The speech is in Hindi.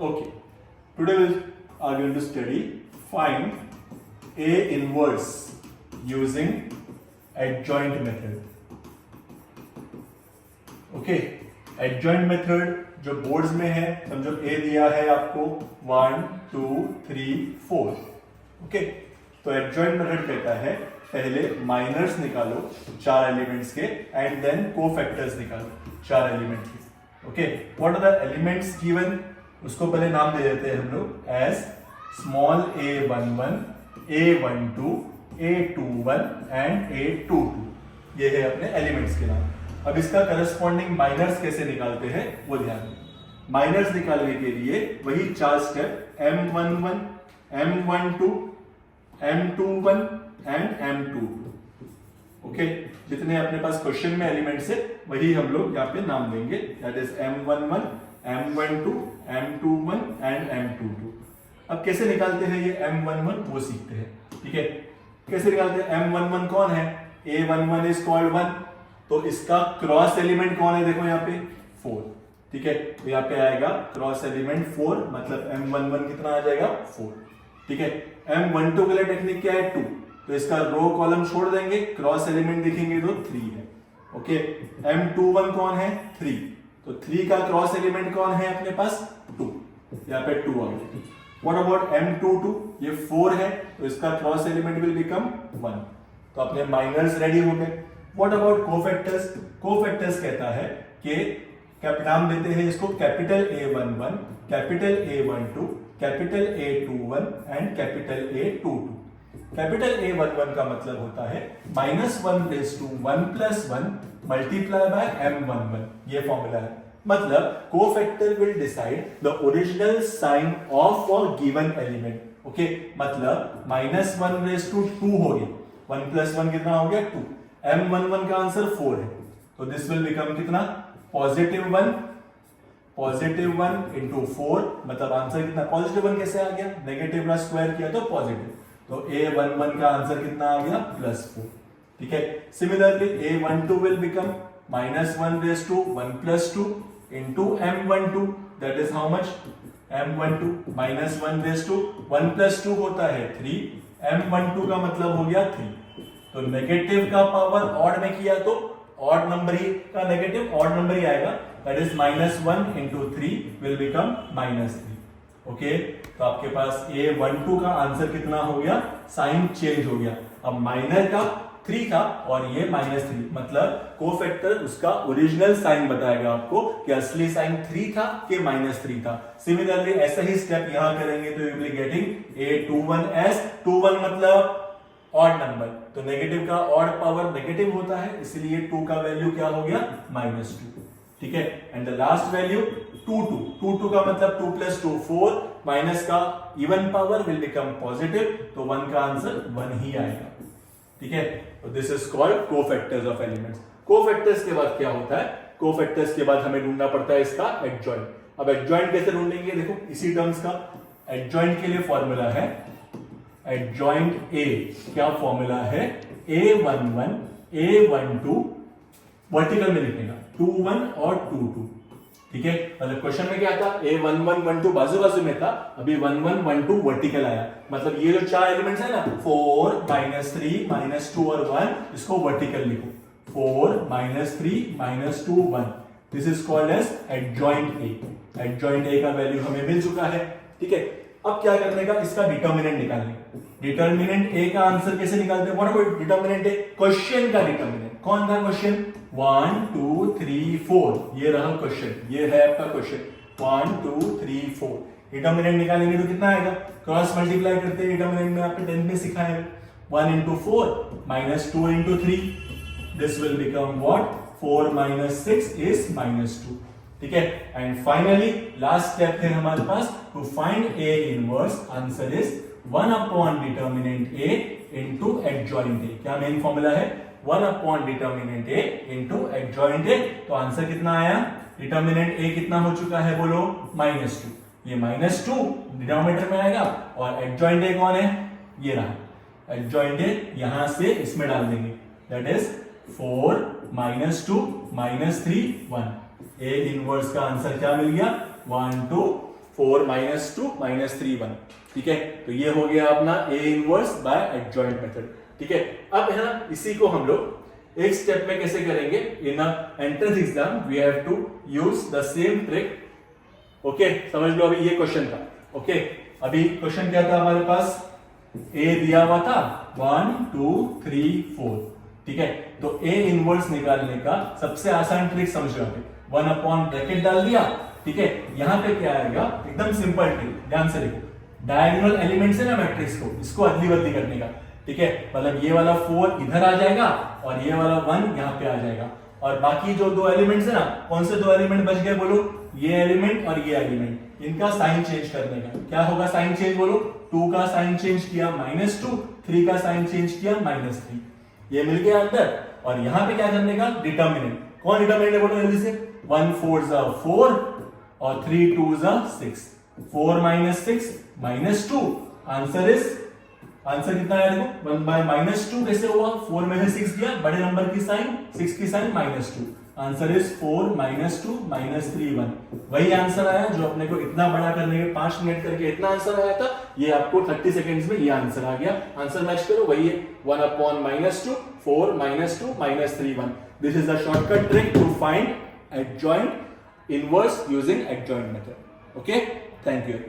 Okay, today we are going to study find A inverse using adjoint method. Okay, adjoint method जो बोर्ड्स में है, समझो A दिया है आपको 1 2 3 4. ओके, तो एडजॉइंट मेथड कहता है पहले माइनर्स निकालो 4 एलिमेंट्स के एंड देन कोफैक्टर्स निकालो 4 एलिमेंट के. Okay, what are the elements given, उसको पहले नाम दे देते हैं हम लोग as small a11, a12, a21 and a22. ये है अपने एलिमेंट्स के नाम. अब इसका करस्पॉन्डिंग माइनर्स कैसे निकालते हैं वो ध्यान दें. माइनर्स निकालने के लिए वही 4 step m11, m12, m21 and m22. Okay, जितने अपने पास क्वेश्चन में एलिमेंट्स है वही हम लोग यहाँ पे नाम देंगे. That is m11, m12, m21 and m22. अब कैसे निकालते हैं ये m11 वो सीखते हैं. ठीक है, कैसे निकालते हैं. m11 कौन है, a11 इज कॉल्ड 1, तो इसका क्रॉस एलिमेंट कौन है, देखो यहाँ पे 4. ठीक है, तो यहाँ पे आएगा क्रॉस एलिमेंट 4, मतलब m11 कितना आ जाएगा 4. ठीक है, m12 के लिए टेक्निक क्या है 2, तो इसका रो कॉलम छोड़ देंगे, क्रॉस एलिमेंट दिखेंगे तो 3 है. ओके, m21 कौन है 3, तो 3 का क्रॉस एलिमेंट कौन है अपने पास 2, यहाँ पे 2 आ गया. व्हाट अबाउट m22, ये 4 है, तो इसका क्रॉस एलिमेंट विल बिकम 1. तो अपने माइनर्स रेडी हो गए. व्हाट अबाउट कोफैक्टर्स, कोफैक्टर्स कहता है कि नाम देते हैं इसको capital A11, capital A12, capital A21 and capital A22. Capital A11 का मतलब होता है -1/1 + 1 मल्टीप्लाई बाय m11. ये फॉर्मूला है. मतलब cofactor will decide the original sign of a given element. Okay, मतलब -1/2 हो गया, 1 + 1 कितना हो गया 2. m11 का आंसर 4 है, तो दिस विल बिकम कितना +1 into 4, मतलब आंसर कितना +1 कैसे आ गया, नेगेटिव का स्क्वायर किया तो पॉजिटिव, तो a11 का आंसर कितना आ गया +4. ठीक है, similarly a12 will become -1/1 + 2 into m12, that is how much m12, -1/1 + 2 होता है 3, m12 का मतलब हो गया 3. तो नेगेटिव का पावर ऑड में किया तो ऑड नंबर ही का नेगेटिव ऑड नंबर ही आएगा, that is -1 into 3 will become -3. Okay, तो आपके पास a12 का आंसर कितना हो गया, साइन चेंज हो गया. अब माइनर का 3 था और ये -3, मतलब कोफैक्टर उसका ओरिजिनल साइन बताएगा आपको कि असली साइन 3 था कि -3 था. सिमिलरली ऐसा ही स्टेप यहां करेंगे तो you will getting a21 as 21, मतलब ऑड नंबर, तो नेगेटिव का ऑड पावर नेगेटिव होता है, इसलिए 2 का वैल्यू क्या हो गया -2. ठीक है, एंड द लास्ट वैल्यू 22 का मतलब 2 + 2 4, माइनस का even power will become positive, तो 1 का आंसर 1 ही आएगा. ठीक है, तो this is called cofactors of elements. Cofactors के बाद क्या होता है, कोफैक्टर्स के बाद हमें ढूंढना पड़ता है इसका एडजॉइंट. अब एडजॉइंट कैसे ढूंढेंगे, देखो इसी टर्म्स का एडजॉइंट के लिए फॉर्मूला है एडजॉइंट A. क्या फॉर्मूला है, a11, a12 वर्टिकल में लिखेगा 21 और 22. ठीक है, मतलब क्वेश्चन में क्या था, a11, 12 बाजू बाजू में था, अभी 11, 12 वर्टिकल आया, मतलब ये जो 4 एलिमेंट्स है ना 4, -3, -2 और 1, इसको वर्टिकल लिखो. 4, -3, -2, 1. This is called as adjoint A. Adjoint A का वैल्यू हमें मिल चुका है. ठीक है, अब क्या करने का, इसका डिटर्मिनेंट निकालने का. डिटर्मिनेंट A का आंसर कैसे निकालते हैं, what about determinant A, question का डिटर्मिनेंट. कौन था क्वेश्चन, 1 2 3 4, ये रहा क्वेश्चन, ये है आपका क्वेश्चन 1 2 3 4. डिटर्मिनेंट निकालेंगे तो कितना आएगा, क्रॉस मल्टीप्लाई करते हैं डिटर्मिनेंट में, आपने 10 में सिखाया है. 1 into 4 -2 into 3, this will become what 4 - 6 is -2. ठीक है, एंड फाइनली लास्ट स्टेप है हमारे पास to find A inverse. Answer is 1 upon determinant A into adjoint A. क्या मेन फॉर्मूला है, 1 upon determinant A into adjoint A. तो आंसर कितना आया, डिटर्मिनेंट A कितना हो चुका है बोलो -2. ये -2 डिनोमिनेटर में आएगा और एडजॉइंट A कौन है, ये रहा एडजॉइंट A, यहां से इसमें डाल देंगे, दैट इज 4 -2 -3 1. A इनवर्स का आंसर क्या मिल गया, 1 2 4 माइनस 2 माइनस 3 1। ठीक है, तो ये हो गया अपना A inverse by adjoint method. ठीक है, अब है ना इसी को हम लोग एक स्टेप में कैसे करेंगे, in entrance exam we have to use the same trick. Okay, समझ लो, अभी ये क्वेश्चन था। ओके, अभी क्वेश्चन क्या था हमारे पास, ए दिया हुआ था 1 2 3 4। ठीक है, तो ए इनवर्स निकालने का सबसे आसान ट्रिक समझ लो, 1 अपॉन ब्रैकेट डाल दिया। ठीक है, यहां पे क्या आएगा, एकदम सिंपल ट्रिक, ध्यान से देखो, डायगोनल एलिमेंट्स है ना मैट्रिक्स को, इसको अदली बदली करने का। ठीक है, मतलब ये वाला 4 इधर आ जाएगा और ये वाला 1 यहाँ पे आ जाएगा, और बाकी जो दो एलिमेंट्स है ना, कौन से दो एलिमेंट बच गए बोलो, ये एलिमेंट और ये एलिमेंट, इनका साइन चेंज करने का। क्या होगा साइन चेंज बोलो, 2 का साइन चेंज किया -2, 3 का साइन चेंज किया -3, ये मिल गया अंदर। और यहां पे क्या करने का, डिटर्मिनेंट, कौन डिटर्मिनेंट है बोलो जल्दी से, 1 4 4 और 3 2 6, 4 - 6 -2, आंसर कितना है देखो, 1 बाय -2 कैसे हुआ, 4 में से 6 गया, बड़े नंबर की साइन, 6 की साइन -2, आंसर इज 4 -2 -3 1। वही आंसर आया जो अपने को इतना बड़ा करने के 5 मिनट करके इतना आंसर आया था, ये आपको 30 सेकंड्स में ये आंसर आ गया। आंसर मैच करो, वही है 1 अपॉन -2 4 -2 -3 1। This is the shortcut trick to find adjoint inverse using adjoint method. Okay, thank you.